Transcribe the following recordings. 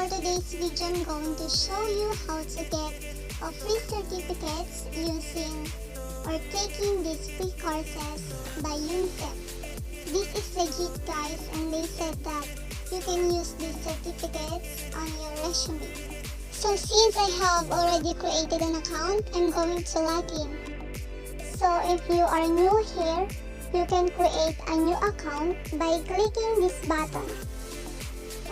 for today's video, I'm going to show you how to get a free certificates using or taking these free courses by UNICEF. This is legit, guys, and they said that you can use these certificates on your resume. So since I have already created an account, I'm going to log in. So if you are new here, you can create a new account by clicking this button.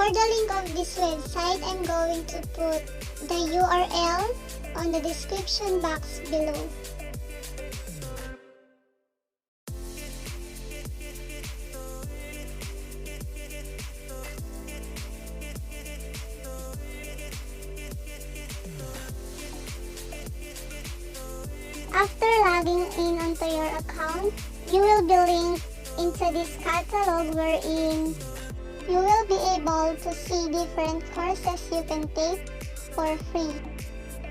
For the link of this website, I'm going to put the URL on the description box below. After logging in onto your account, you will be linked into this catalog wherein you will be able to see different courses you can take for free.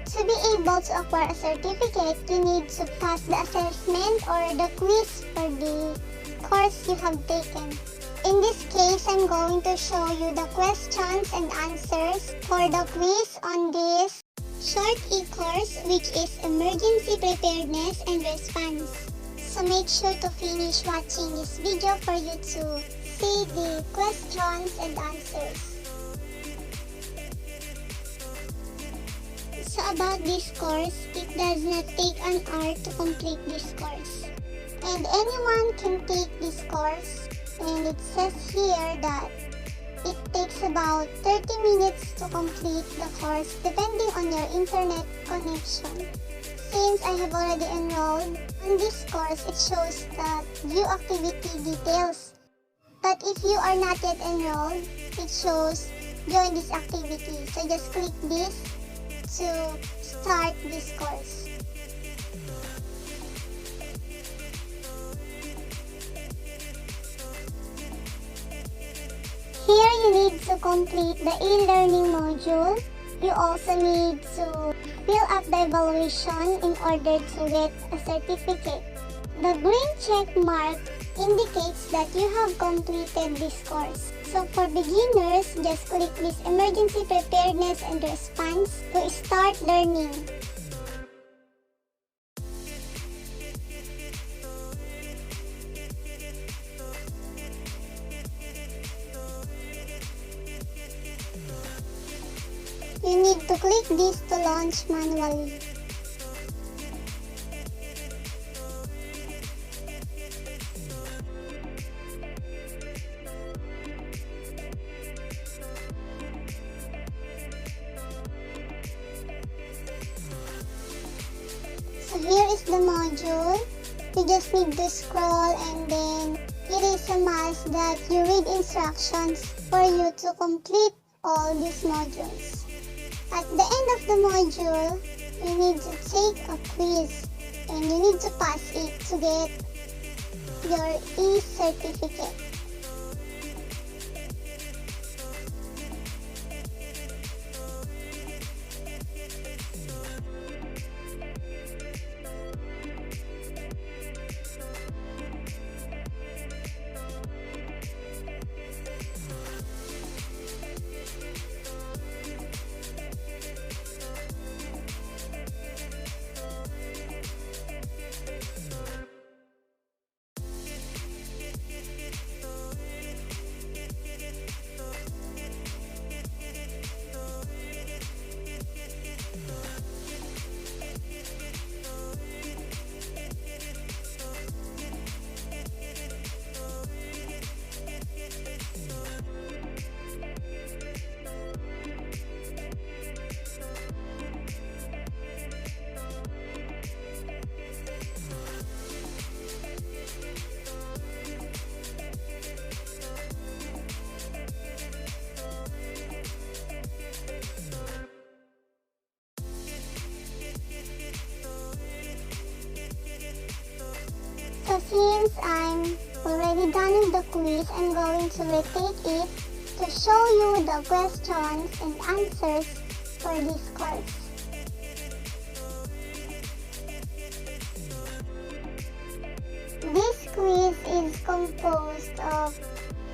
To be able to acquire a certificate, you need to pass the assessment or the quiz for the course you have taken. In this case, I'm going to show you the questions and answers for the quiz on this short e-course, which is Emergency Preparedness and Response. So make sure to finish watching this video for you to see the questions and answers. So about this course, it does not take an hour to complete this course. And anyone can take this course, and it says here that it takes about 30 minutes to complete the course depending on your internet connection. Since I have already enrolled on this course, it shows that view activity details. But if you are not yet enrolled, it shows join this activity. So just click this to start this course. Here you need to complete the e-learning module. You also need to fill up the evaluation in order to get a certificate. The green check mark indicates that you have completed this course. So for beginners, just click this Emergency Preparedness and Response to start learning. You need to click this to launch manually. So here is the module. You just need to scroll, and then it is a must that you read instructions for you to complete all these modules. At the end of the module, you need to take a quiz, and you need to pass it to get your e-certificate. So since I'm already done with the quiz, I'm going to retake it to show you the questions and answers for this course. This quiz is composed of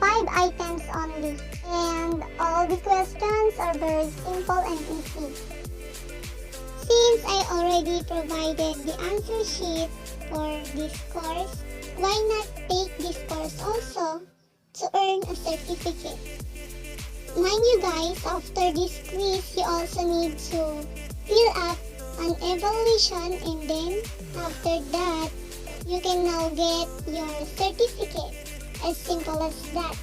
5 5 items only. And all the questions are very simple and easy. Since I already provided the answer sheet for this course, why not take this course also to earn a certificate? Mind you guys, after this quiz, you also need to fill up an evaluation, and then after that, you can now get your certificate. As simple as that.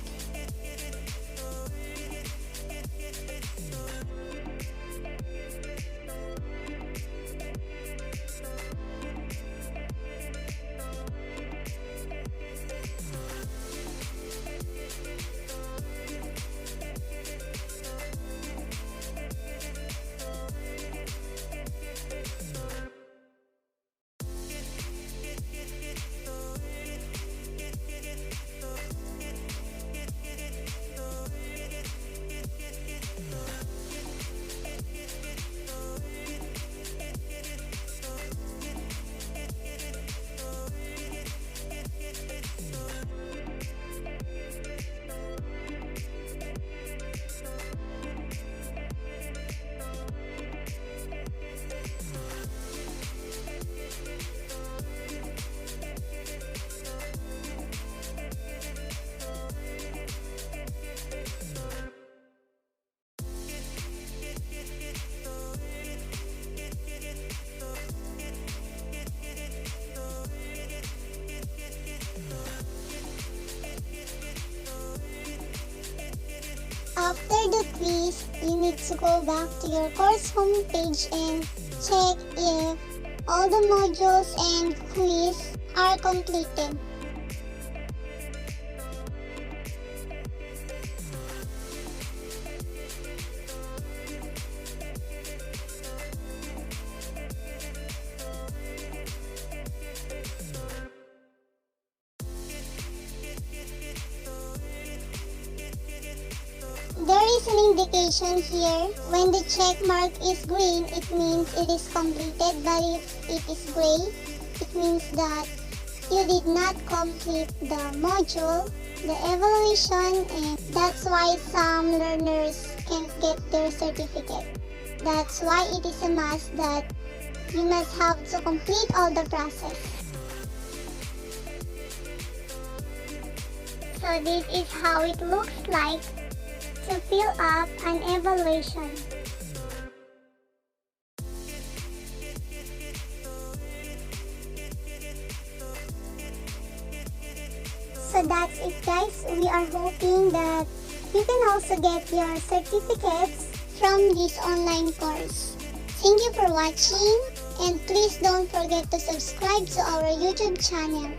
After the quiz, you need to go back to your course homepage and check if all the modules and quiz are completed. There is an indication here. When the check mark is green, it means it is completed, but if it is gray, it means that you did not complete the module, the evaluation, and that's why some learners can't get their certificate. That's why it is a must that you must have to complete all the process. So this is how it looks like to fill up an evaluation. So that's it guys. We are hoping that you can also get your certificates from this online course. Thank you for watching, and please don't forget to subscribe to our YouTube channel.